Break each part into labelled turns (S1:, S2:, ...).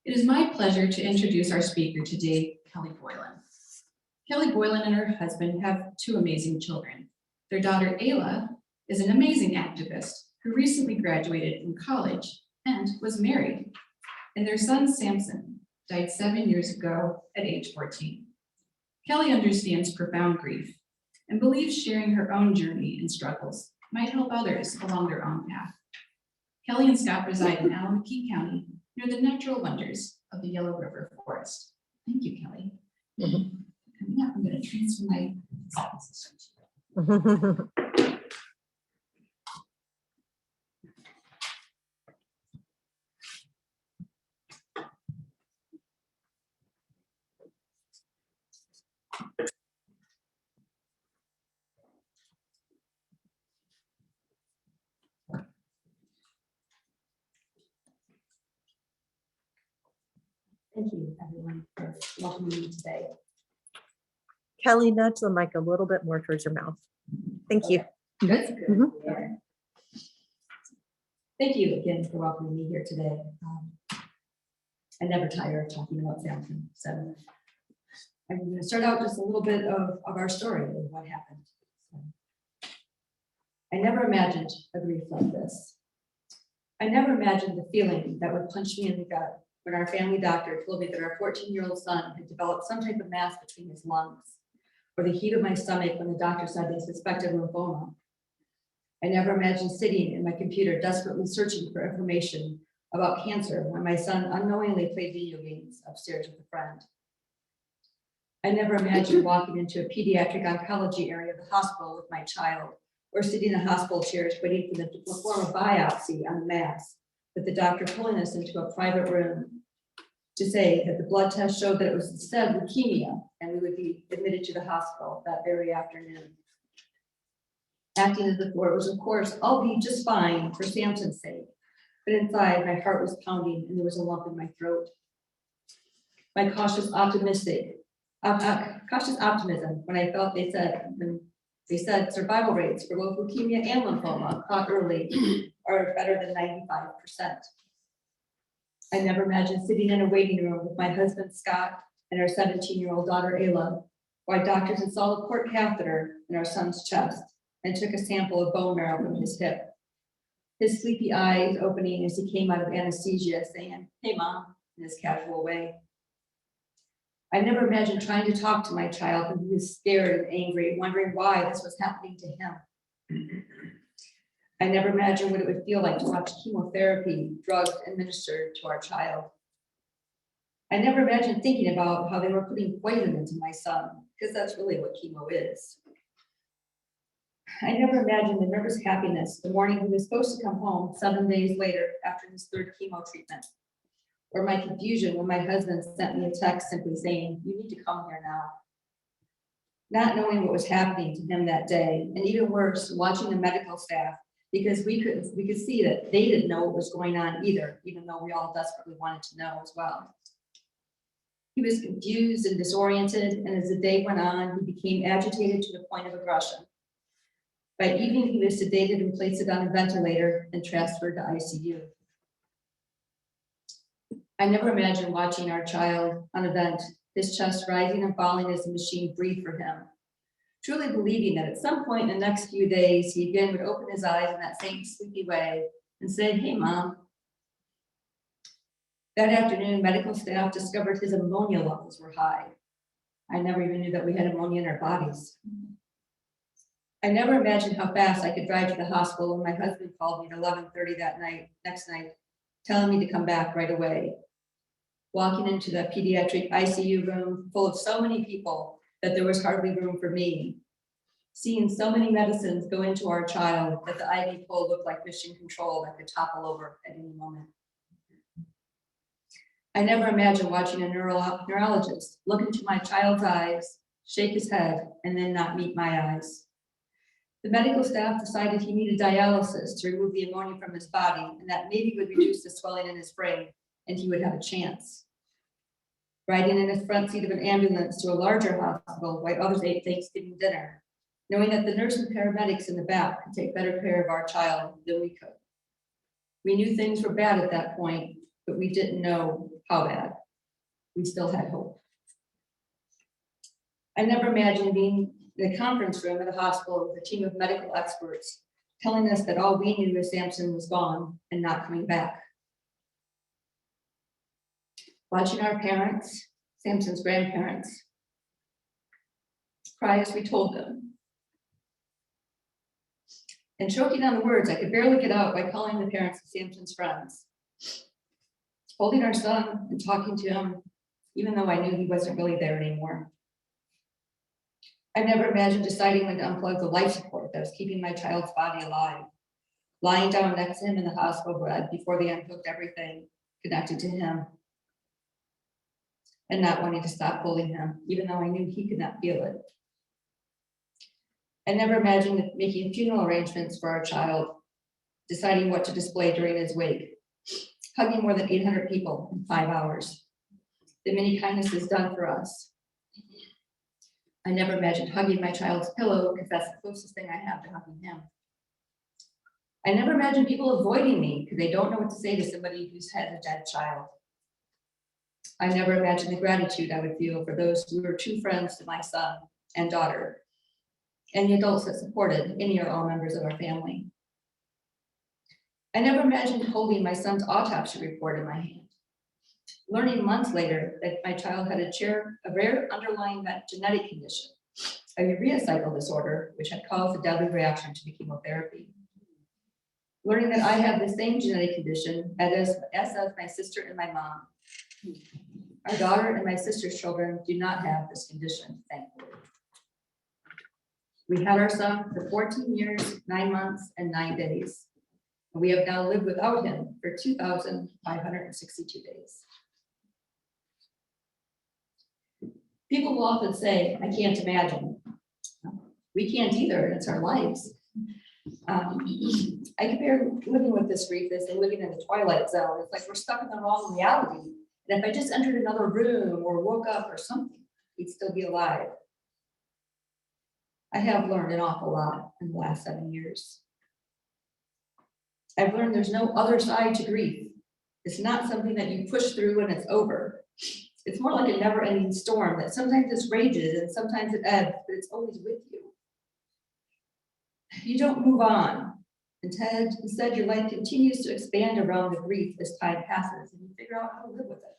S1: It is my pleasure to introduce our speaker today, Kelli Boylen. Kelli Boylen and her husband have two amazing children. Their daughter, Ayla, is an amazing activist who recently graduated from college and was married. And their son, Samson, died 7 years ago at age 14. Kelli understands profound grief and believes sharing her own journey and struggles might help others along their own path. Kelli and Scott reside in Alameda County near the natural wonders of the Yellow River Forest. Thank you, Kelli. Coming up, I'm going to transfer my
S2: Thank you, everyone, for welcoming me today.
S3: Kelli, nudge the mic a little bit more towards your mouth. Thank you.
S2: That's good.
S3: Mhm.
S2: Yeah. Thank you again for welcoming me here today. I never tire of talking about Samson, so I'm going to start out just a little bit of our story of what happened. So, I never imagined a grief like this. I never imagined the feeling that would punch me in the gut when our family doctor told me that our 14-year-old son had developed some type of mass between his lungs, or the heat of my stomach when the doctor said they suspected lymphoma. I never imagined sitting in my computer desperately searching for information about cancer when my son unknowingly played video games upstairs with a friend. I never imagined walking into a pediatric oncology area of the hospital with my child, or sitting in hospital chairs waiting for them to perform a biopsy on the mass, with the doctor pulling us into a private room to say that the blood test showed that it was instead leukemia, and we would be admitted to the hospital that very afternoon. Acting as if it was, of course, I'll be just fine for Samson's sake, but inside my heart was pounding and there was a lump in my throat. My cautious optimism when I felt they said survival rates for both leukemia and lymphoma caught early are better than 95%. I never imagined sitting in a waiting room with my husband, Scott, and our 17-year-old daughter, Ayla, while doctors installed a port catheter in our son's chest and took a sample of bone marrow from his hip. His sleepy eyes opening as he came out of anesthesia, saying, "Hey, Mom," in his casual way. I never imagined trying to talk to my child when he was scared and angry, wondering why this was happening to him. I never imagined what it would feel like to watch chemotherapy, drugs administered to our child. I never imagined thinking about how they were putting poison into my son, because that's really what chemo is. I never imagined the nervous happiness the morning he was supposed to come home 7 days later after his third chemo treatment, or my confusion when my husband sent me a text simply saying, "You need to come here now." Not knowing what was happening to him that day, and even worse, watching the medical staff, because we could see that they didn't know what was going on either, even though we all desperately wanted to know as well. He was confused and disoriented, and as the day went on, he became agitated to the point of aggression. By evening, he was sedated and placed on a ventilator and transferred to ICU. I never imagined watching our child on a vent, his chest rising and falling as the machine breathed for him, truly believing that at some point in the next few days, he again would open his eyes in that same sleepy way and say, "Hey, Mom." That afternoon, medical staff discovered his ammonia levels were high. I never even knew that we had ammonia in our bodies. I never imagined how fast I could drive to the hospital when my husband called me at 11:30 next night, telling me to come back right away. Walking into the pediatric ICU room full of so many people that there was hardly room for me. Seeing so many medicines go into our child that the IV pole looked like mission control that could topple over at any moment. I never imagined watching a neurologist look into my child's eyes, shake his head, and then not meet my eyes. The medical staff decided he needed dialysis to remove the ammonia from his body, and that maybe would reduce the swelling in his brain, and he would have a chance. Riding in the front seat of an ambulance to a larger hospital while others ate Thanksgiving dinner, knowing that the nurse and paramedics in the back could take better care of our child than we could. We knew things were bad at that point, but we didn't know how bad, we still had hope. I never imagined being in a conference room at a hospital with a team of medical experts telling us that all we knew was Samson was gone and not coming back. Watching our parents, Samson's grandparents, cry as we told them. And choking on the words I could barely get out by calling the parents of Samson's friends. Holding our son and talking to him, even though I knew he wasn't really there anymore. I never imagined deciding when to unplug the life support that was keeping my child's body alive. Lying down next to him in the hospital bed before they unhooked everything connected to him. And not wanting to stop holding him, even though I knew he could not feel it. I never imagined making funeral arrangements for our child, deciding what to display during his wake, hugging more than 800 people in 5 hours. The many kindnesses done for us. I never imagined hugging my child's pillow because that's the closest thing I have to hugging him. I never imagined people avoiding me because they don't know what to say to somebody who's had a dead child. I never imagined the gratitude I would feel for those who were true friends to my son and daughter, and the adults that supported any or all members of our family. I never imagined holding my son's autopsy report in my hand, learning months later that my child had a rare underlying genetic condition, a urea cycle disorder, which had caused a deadly reaction to the chemotherapy. Learning that I have the same genetic condition as my sister and my mom. Our daughter and my sister's children do not have this condition, thankfully. We had our son for 14 years, 9 months, and 9 days. And we have now lived without him for 2,562 days. People will often say, I can't imagine. We can't either, it's our lives. I compare living with this grief as living in the twilight zone. It's like we're stuck in the wrong reality. And if I just entered another room or woke up or something, we'd still be alive. I have learned an awful lot in the last 7 years. I've learned there's no other side to grief. It's not something that you push through and it's over. It's more like a never-ending storm that sometimes it rages and sometimes it ebbs, but it's always with you. You don't move on. Instead, your life continues to expand around the grief as time passes and you figure out how to live with it.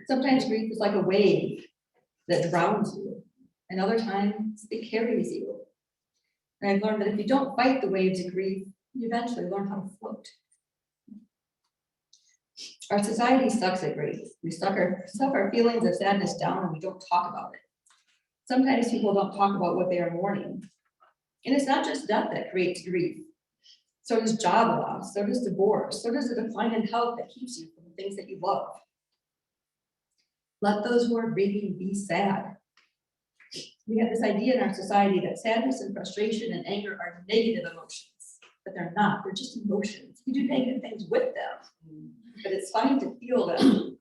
S2: Sometimes grief is like a wave that drowns you, and other times it carries you. And I've learned that if you don't fight the waves of grief, you eventually learn how to float. Our society sucks at grief. We stuff our feelings of sadness down and we don't talk about it. Sometimes people don't talk about what they are mourning. And it's not just death that creates grief. So does job loss, so does divorce, so does the decline in health that keeps you from the things that you love. Let those who are grieving be sad. We have this idea in our society that sadness and frustration and anger are negative emotions, but they're not, they're just emotions. You do negative things with them, but it's fine to feel them.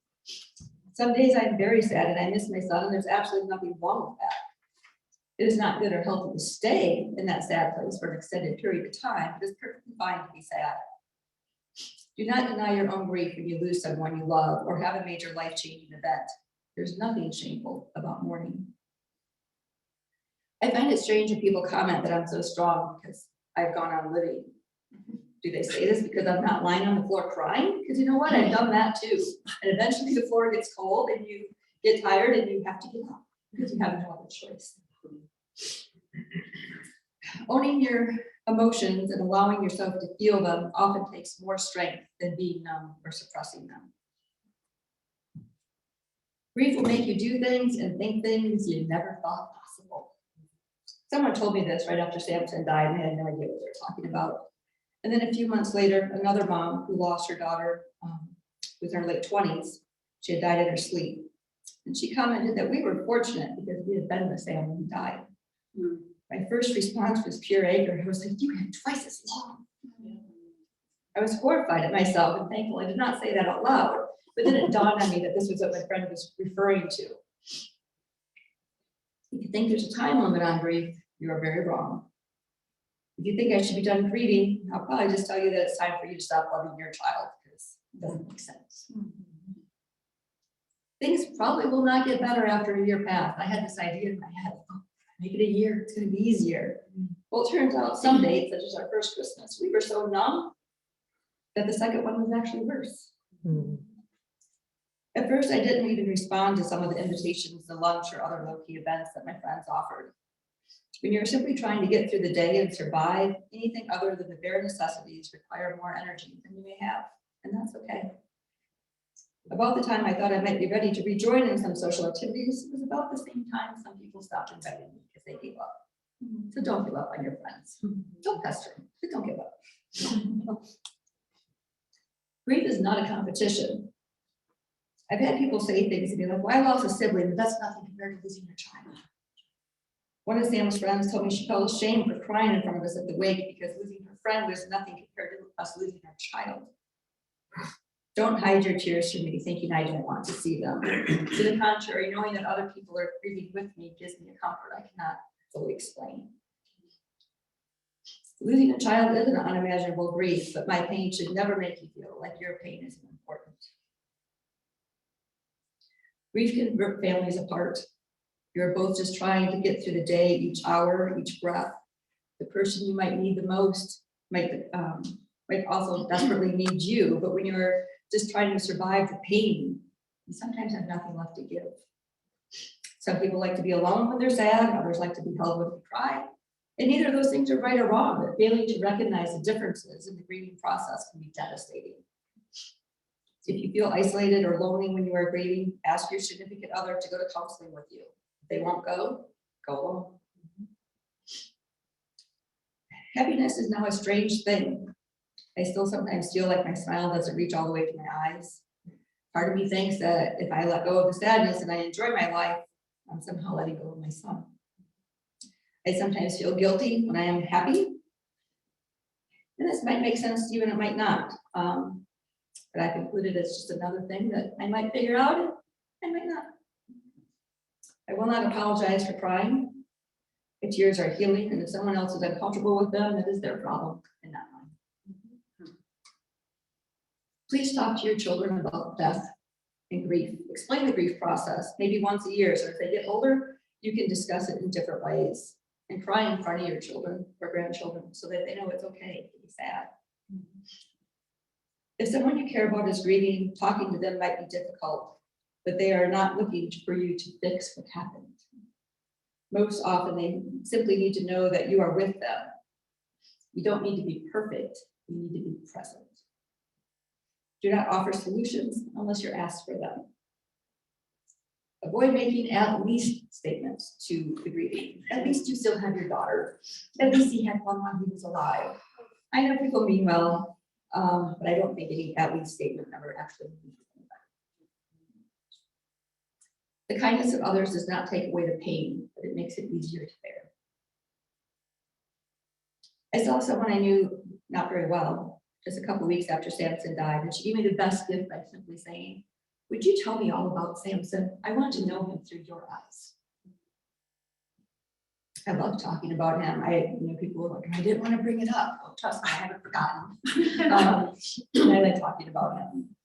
S2: Some days I'm very sad and I miss my son, and there's absolutely nothing wrong with that. It is not good or healthy to stay in that sad place for an extended period of time, but it's perfectly fine to be sad. Do not deny your own grief when you lose someone you love or have a major life-changing event. There's nothing shameful about mourning. I find it strange when people comment that I'm so strong because I've gone on living. Do they say this because I'm not lying on the floor crying? Because you know what, I've done that too. And eventually the floor gets cold and you get tired and you have to get up because you have no other choice. Owning your emotions and allowing yourself to feel them often takes more strength than being numb or suppressing them. Grief will make you do things and think things you never thought possible. Someone told me this right after Samson died, and I had no idea what they were talking about. And then a few months later, another mom who lost her daughter was in her late 20s. She had died in her sleep. And she commented that we were fortunate because we had been with Sam when he died. My first response was pure anger. I was like, you had twice as long. I was horrified at myself and thankful I did not say that out loud. But then it dawned on me that this was what my friend was referring to. If you think there's a time limit on grief, you are very wrong. If you think I should be done grieving, I'll probably just tell you that it's time for you to stop loving your child because it doesn't make sense. things probably will not get better after a year passed. I had this idea in my head, oh, make it a year, it's gonna be easier. Well, it turns out some dates, such as our first Christmas, we were so numb that the second one was actually worse.
S3: Hmm.
S2: At first, I didn't even respond to some of the invitations to lunch or other low-key events that my friends offered. When you're simply trying to get through the day and survive, anything other than the bare necessities require more energy than you may have, and that's okay. About the time I thought I might be ready to rejoin in some social activities, it was about the same time some people stopped inviting me because they gave up. So don't give up on your friends. Don't pester them, but don't give up. Grief is not a competition. I've had people say things to me like, well, I lost a sibling, but that's nothing compared to losing your child. One of Sam's friends told me she felt ashamed for crying in front of us at the wake because losing her friend was nothing compared to us losing our child. Don't hide your tears from me, thinking I don't want to see them. To the contrary, knowing that other people are grieving with me gives me a comfort I cannot fully explain. Losing a child is an unimaginable grief, but my pain should never make you feel like your pain isn't important. Grief can rip families apart. You're both just trying to get through the day, each hour, each breath. The person you might need the most might also desperately need you, but when you're just trying to survive the pain, you sometimes have nothing left to give. Some people like to be alone when they're sad, others like to be held when they cry. And neither of those things are right or wrong, but failing to recognize the differences in the grieving process can be devastating. If you feel isolated or lonely when you are grieving, ask your significant other to go to counseling with you. If they won't go alone. Happiness is now a strange thing. I still sometimes feel like my smile doesn't reach all the way to my eyes. Part of me thinks that if I let go of the sadness and I enjoy my life, I'm somehow letting go of my son. I sometimes feel guilty when I am happy. And this might make sense to you and it might not. But I concluded it's just another thing that I might figure out, I might not. I will not apologize for crying. My tears are healing, and if someone else is uncomfortable with them, that is their problem and not mine. Please talk to your children about death and grief. Explain the grief process, maybe once a year, so if they get older, you can discuss it in different ways. And cry in front of your children or grandchildren so that they know it's okay to be sad. If someone you care about is grieving, talking to them might be difficult, but they are not looking for you to fix what happened. Most often, they simply need to know that you are with them. You don't need to be perfect, you need to be present. Do not offer solutions unless you're asked for them. Avoid making at least statements to the grieving. At least you still have your daughter. At least he had one while he was alive. I know people mean well, but I don't think any at least statement ever actually means anything. The kindness of others does not take away the pain, but it makes it easier to bear. I saw someone I knew not very well just a couple of weeks after Samson died, and she gave me the best gift by simply saying, "Would you tell me all about Samson? I want to know him through your eyes." I love talking about him. People were like, I didn't want to bring it up. Oh, trust me, I haven't forgotten. I like talking about him.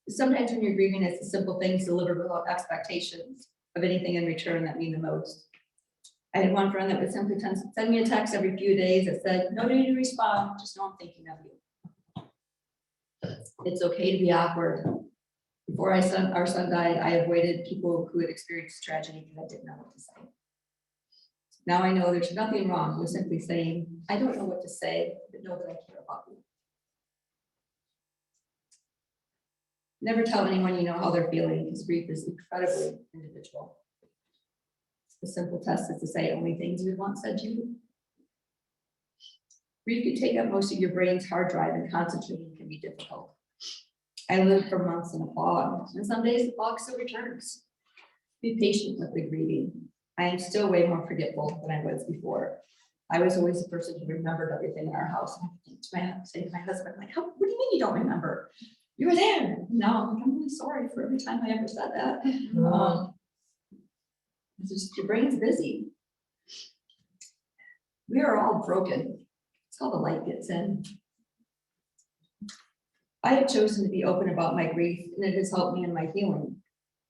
S2: Sometimes when you're grieving, it's the simple things delivered without expectations of anything in return that mean the most. I had one friend that would simply send me a text every few days that said, "No need to respond, just know I'm thinking of you." It's okay to be awkward. Before our son died, I avoided people who had experienced tragedy because I didn't know what to say. Now I know there's nothing wrong with simply saying, "I don't know what to say, but know that I care about you." Never tell anyone you know how they're feeling, because grief is incredibly individual. The simple test is to say only things you would want said to you. Grief can take up most of your brain's hard drive, and concentrating can be difficult. I lived for months in a fog, and some days the fog still returns. Be patient with the grieving. I am still way more forgetful than I was before. I was always the person who remembered everything in our house. And I think say to my husband, like, what do you mean you don't remember? You were there. No, I'm really sorry for every time I ever said that. It's just your brain's busy. We are all broken. It's how the light gets in. I have chosen to be open about my grief, and it has helped me in my healing.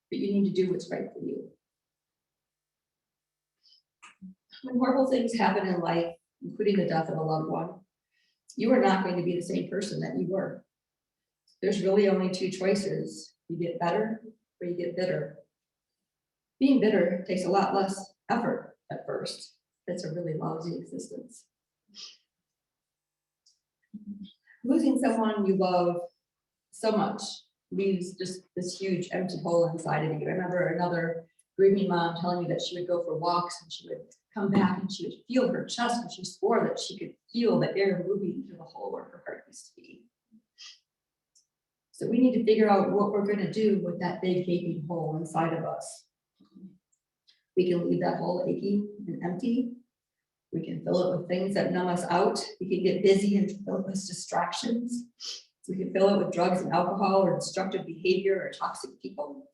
S2: But you need to do what's right for you. When horrible things happen in life, including the death of a loved one, you are not going to be the same person that you were. There's really only two choices. You get better or you get bitter. Being bitter takes a lot less effort at first. It's a really lousy existence. Losing someone you love so much leaves just this huge empty hole inside of you. I remember another grieving mom telling me that she would go for walks and she would come back and she would feel her chest, and she swore that she could feel the air moving through the hole where her heart used to be. So we need to figure out what we're going to do with that big gaping hole inside of us. We can leave that hole aching and empty. We can fill it with things that numb us out. We can get busy and fill it with distractions. We can fill it with drugs and alcohol or destructive behavior or toxic people.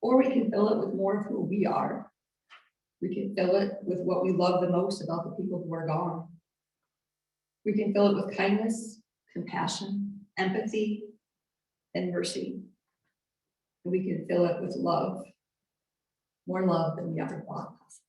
S2: Or we can fill it with more of who we are. We can fill it with what we love the most about the people who are gone. We can fill it with kindness, compassion, empathy, and mercy. And we can fill it with love, more love than we ever thought possible.